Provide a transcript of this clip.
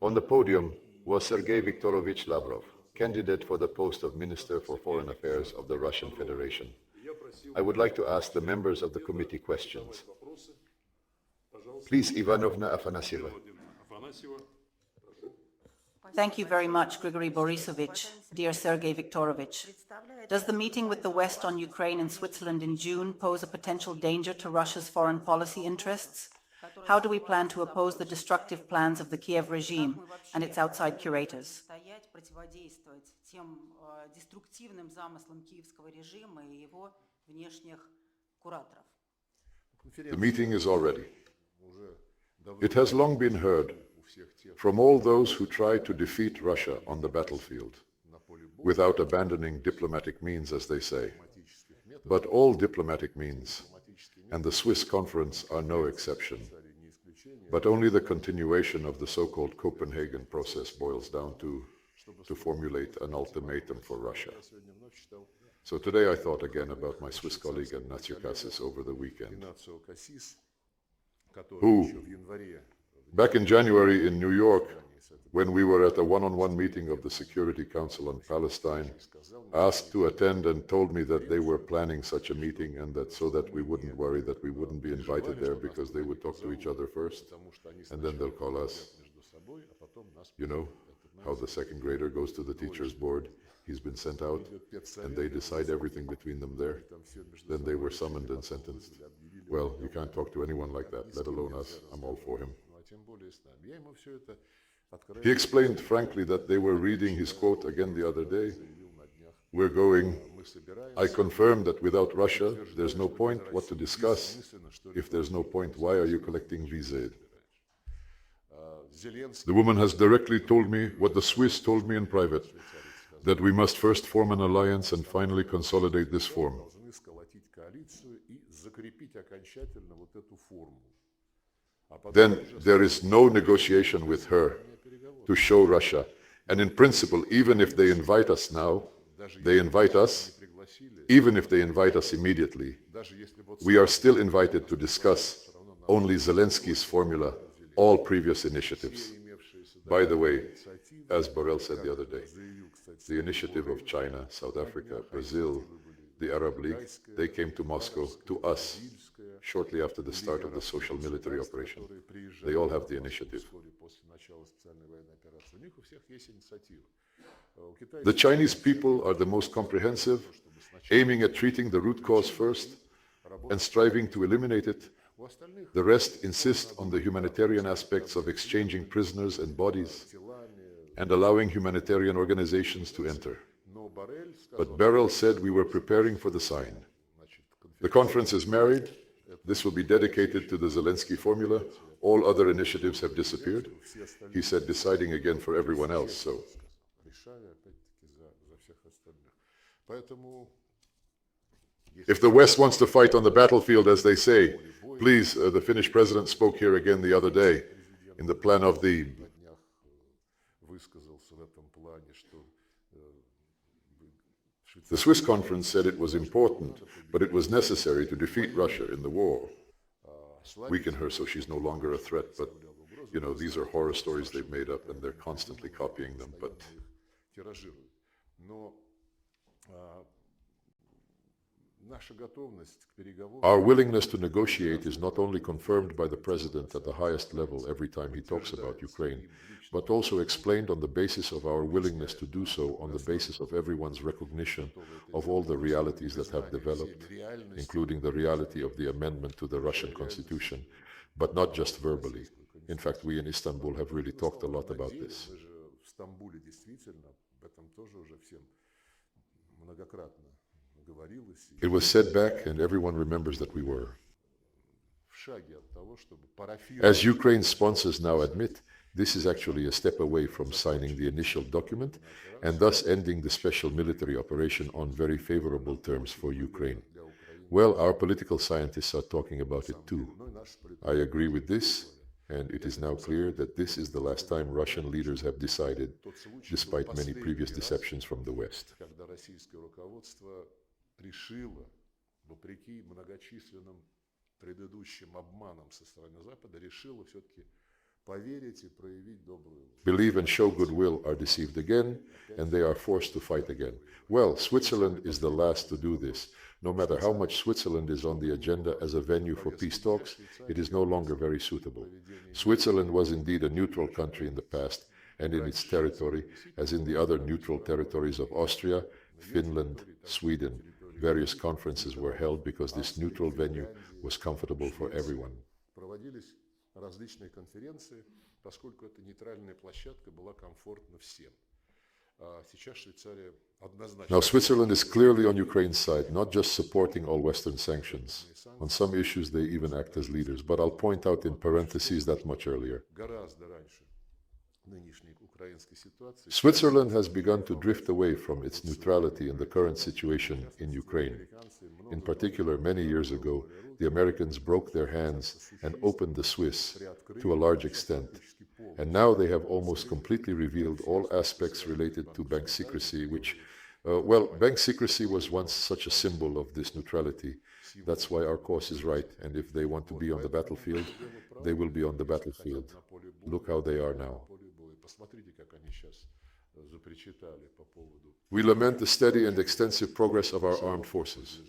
On the podium was Sergei Viktorovich Lavrov, candidate for the post of Minister for Foreign Affairs of the Russian Federation. I would like to ask the members of the committee questions. Please, Ivanovna Afanasyeva. Thank you very much, Grigory Borisovich. Dear Sergei Viktorovich, does the meeting with the West on Ukraine and Switzerland in June pose a potential danger to Russia's foreign policy interests? How do we plan to oppose the destructive plans of the Kiev regime and its outside curators? The meeting is all ready. It has long been heard from all those who try to defeat Russia on the battlefield, without abandoning diplomatic means, as they say. But all diplomatic means, and the Swiss conference are no exception. But only the continuation of the so-called Copenhagen process boils down to formulate an ultimatum for Russia. So today I thought again about my Swiss colleague Ignacio Cassis over the weekend, who, back in January in New York, when we were at a one-on-one meeting of the Security Council on Palestine, asked to attend and told me that they were planning such a meeting and that so that we wouldn't worry that we wouldn't be invited there because they would talk to each other first and then they'll call us. You know how the second grader goes to the teacher's board, he's been sent out, and they decide everything between them there. Then they were summoned and sentenced. Well, you can't talk to anyone like that, let alone us. I'm all for him. He explained frankly that they were reading his quote again the other day. We're going, I confirm that without Russia, there's no point what to discuss. If there's no point, why are you collecting visa aid? The woman has directly told me what the Swiss told me in private, that we must first form an alliance and finally consolidate this form. Then there is no negotiation with her to show Russia. And in principle, even if they invite us now, they invite us, even if they invite us immediately, we are still invited to discuss only Zelensky's formula, all previous initiatives. By the way, as Borrell said the other day, the initiative of China, South Africa, Brazil, the Arab League, they came to Moscow, to us, shortly after the start of the social military operation. They all have the initiative. The Chinese people are the most comprehensive, aiming at treating the root cause first and striving to eliminate it. The rest insist on the humanitarian aspects of exchanging prisoners and bodies and allowing humanitarian organizations to enter. But Beryl said we were preparing for the sign. The conference is married. This will be dedicated to the Zelensky formula. All other initiatives have disappeared. He said deciding again for everyone else, so. If the West wants to fight on the battlefield, as they say, please, the Finnish president spoke here again the other day in the plan of the Swiss conference said it was important, but it was necessary to defeat Russia in the war. Weaken her so she's no longer a threat, but, you know, these are horror stories they've made up and they're constantly copying them, but... Our willingness to negotiate is not only confirmed by the President at the highest level every time he talks about Ukraine, but also explained on the basis of our willingness to do so on the basis of everyone's recognition of all the realities that have developed, including the reality of the amendment to the Russian constitution, but not just verbally. In fact, we in Istanbul have really talked a lot about this. It was said back, and everyone remembers that we were. As Ukraine's sponsors now admit, this is actually a step away from signing the initial document and thus ending the special military operation on very favorable terms for Ukraine. Well, our political scientists are talking about it too. I agree with this, and it is now clear that this is the last time Russian leaders have decided, despite many previous deceptions from the West. Решила, вопреки многочисленным предыдущим обманам со стороны Запада, решила все-таки поверить и проявить добрую волю. believe and show goodwill are deceived again, and they are forced to fight again. Well, Switzerland is the last to do this. No matter how much Switzerland is on the agenda as a venue for peace talks, it is no longer very suitable. Switzerland was indeed a neutral country in the past, and in its territory, as in the other neutral territories of Austria, Finland, Sweden. Various conferences were held because this neutral venue was comfortable for everyone. Проводились различные конференции, поскольку эта нейтральная площадка была комфортна всем. Сейчас Швейцария однозначно. Now, Switzerland is clearly on Ukraine's side, not just supporting all Western sanctions. On some issues, they even act as leaders, but I'll point out in parentheses that much earlier. Гораздо раньше нынешней украинской ситуации. Switzerland has begun to drift away from its neutrality in the current situation in Ukraine. In particular, many years ago, the Americans broke their hands and opened the Swiss to a large extent. And now they have almost completely revealed all aspects related to bank secrecy, which, bank secrecy was once such a symbol of this neutrality. That's why our course is right, and if they want to be on the battlefield, they will be on the battlefield. Look how they are now. Посмотрите, как они сейчас запричитали по поводу We lament the steady and extensive progress of our armed forces.